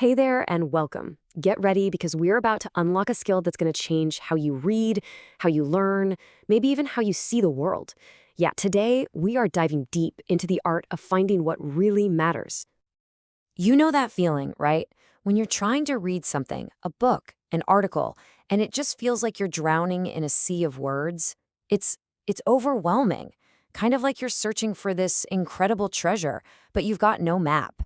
Hey there and welcome. Get ready because we're about to unlock a skill that's going to change how you read, how you learn, maybe even how you see the world. Yeah, today we are diving deep into the art of finding what really matters. You know that feeling, right? When you're trying to read something, a book, an article, and it just feels like you're drowning in a sea of words. It's overwhelming, kind of like you're searching for this incredible treasure, but you've got no map.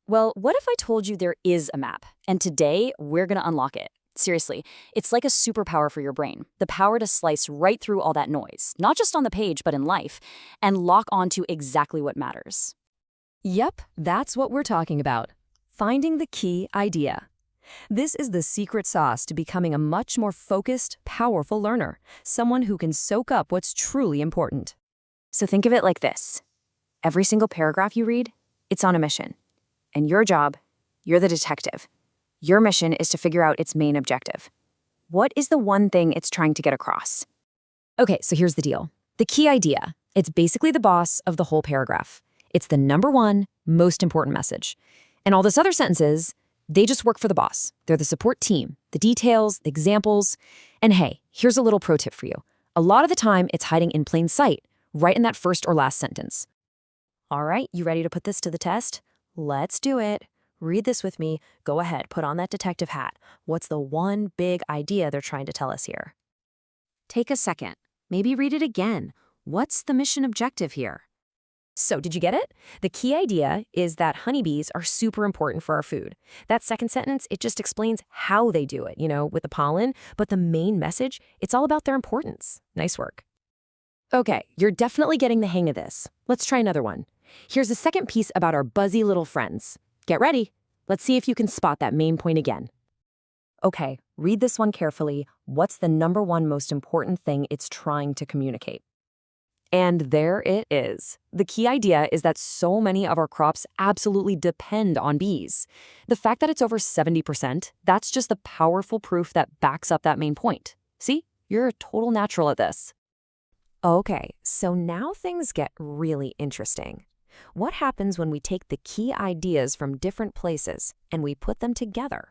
Well, what if I told you there is a map, and today we're going to unlock it? Seriously, it's like a superpower for your brain, the power to slice right through all that noise, not just on the page, but in life, and lock onto exactly what matters. Yep, that's what we're talking about. Finding the key idea. This is the secret sauce to becoming a much more focused, powerful learner, someone who can soak up what's truly important. So think of it like this. Every single paragraph you read, it's on a mission. And your job, you're the detective. Your mission is to figure out its main objective. What is the one thing it's trying to get across? Okay, so here's the deal. The key idea, it's basically the boss of the whole paragraph. It's the number one, most important message. And all those other sentences, they just work for the boss. They're the support team, the details, the examples. And hey, here's a little pro tip for you. A lot of the time, it's hiding in plain sight, right in that first or last sentence. All right, you ready to put this to the test? Let's do it. Read this with me. Go ahead, put on that detective hat. What's the one big idea they're trying to tell us here? Take a second. Maybe read it again. What's the mission objective here? So, did you get it? The key idea is that honeybees are super important for our food. That second sentence, it just explains how they do it, with the pollen, but the main message, it's all about their importance. Nice work. Okay, you're definitely getting the hang of this. Let's try another one. Here's a second piece about our buzzy little friends. Get ready. Let's see if you can spot that main point again. Okay, read this one carefully. What's the number one most important thing it's trying to communicate? And there it is. The key idea is that so many of our crops absolutely depend on bees. The fact that it's over 70%, that's just the powerful proof that backs up that main point. See, you're a total natural at this. Okay, so now things get really interesting. What happens when we take the key ideas from different places and we put them together?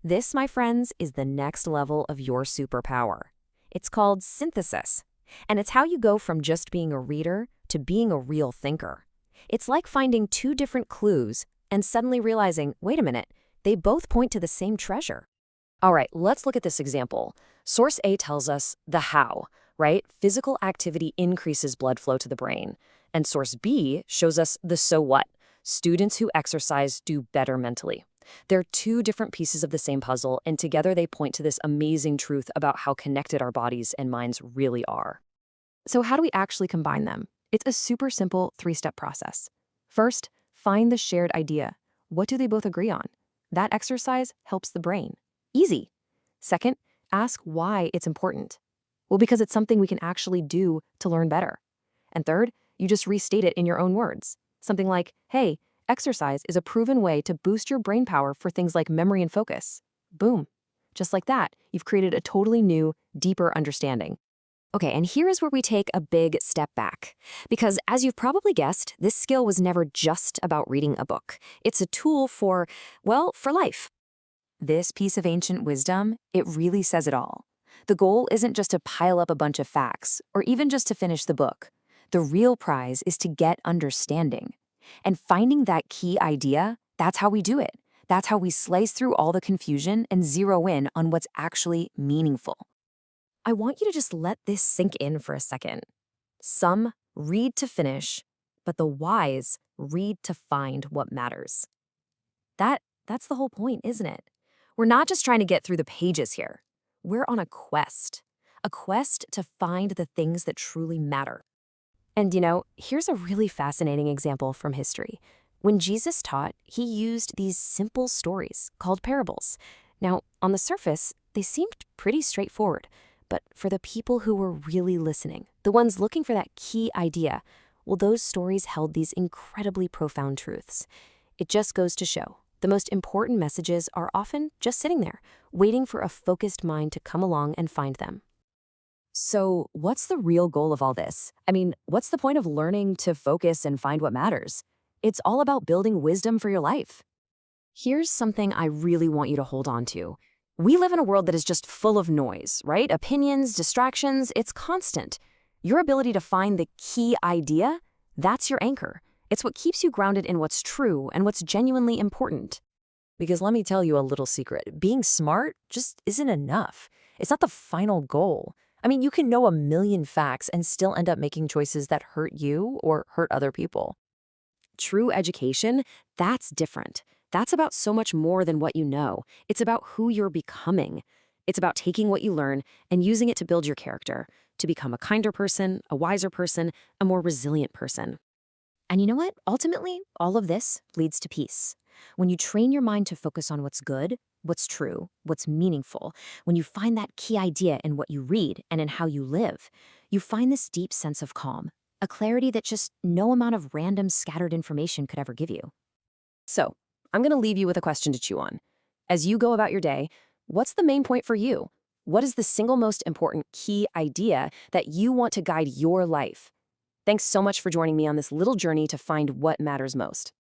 This, my friends, is the next level of your superpower. It's called synthesis, and it's how you go from just being a reader to being a real thinker. It's like finding two different clues and suddenly realizing, wait a minute, they both point to the same treasure. All right, let's look at this example. Source A tells us the how, right? Physical activity increases blood flow to the brain. And source B shows us the so what. Students who exercise do better mentally. They're two different pieces of the same puzzle, and together they point to this amazing truth about how connected our bodies and minds really are. So how do we actually combine them? It's a super simple three-step process. First, find the shared idea. What do they both agree on? That exercise helps the brain. Easy. Second, ask why it's important. Well, because it's something we can actually do to learn better. And third, you just restate it in your own words. Something like, hey, exercise is a proven way to boost your brain power for things like memory and focus. Boom. Just like that, you've created a totally new, deeper understanding. Okay, and here is where we take a big step back. Because as you've probably guessed, this skill was never just about reading a book. It's a tool for life. This piece of ancient wisdom, it really says it all. The goal isn't just to pile up a bunch of facts, or even just to finish the book. The real prize is to get understanding. And finding that key idea, that's how we do it. That's how we slice through all the confusion and zero in on what's actually meaningful. I want you to just let this sink in for a second. Some read to finish, but the wise read to find what matters. That's the whole point, isn't it? We're not just trying to get through the pages here. We're on a quest to find the things that truly matter. And here's a really fascinating example from history. When Jesus taught, he used these simple stories called parables. Now, on the surface, they seemed pretty straightforward, but for the people who were really listening, the ones looking for that key idea, well, those stories held these incredibly profound truths. It just goes to show, the most important messages are often just sitting there, waiting for a focused mind to come along and find them. So, what's the real goal of all this? I mean, what's the point of learning to focus and find what matters? It's all about building wisdom for your life. Here's something I really want you to hold on to. We live in a world that is just full of noise, right? Opinions, distractions, it's constant. Your ability to find the key idea, that's your anchor. It's what keeps you grounded in what's true and what's genuinely important. Because let me tell you a little secret. Being smart just isn't enough. It's not the final goal. I mean, you can know a million facts and still end up making choices that hurt you or hurt other people. True education, that's different. That's about so much more than what you know. It's about who you're becoming. It's about taking what you learn and using it to build your character, to become a kinder person, a wiser person, a more resilient person. And you know what? Ultimately, all of this leads to peace. When you train your mind to focus on what's good, what's true, what's meaningful, when you find that key idea in what you read and in how you live, you find this deep sense of calm, a clarity that just no amount of random scattered information could ever give you. So, I'm going to leave you with a question to chew on. As you go about your day, what's the main point for you? What is the single most important key idea that you want to guide your life? Thanks so much for joining me on this little journey to find what matters most.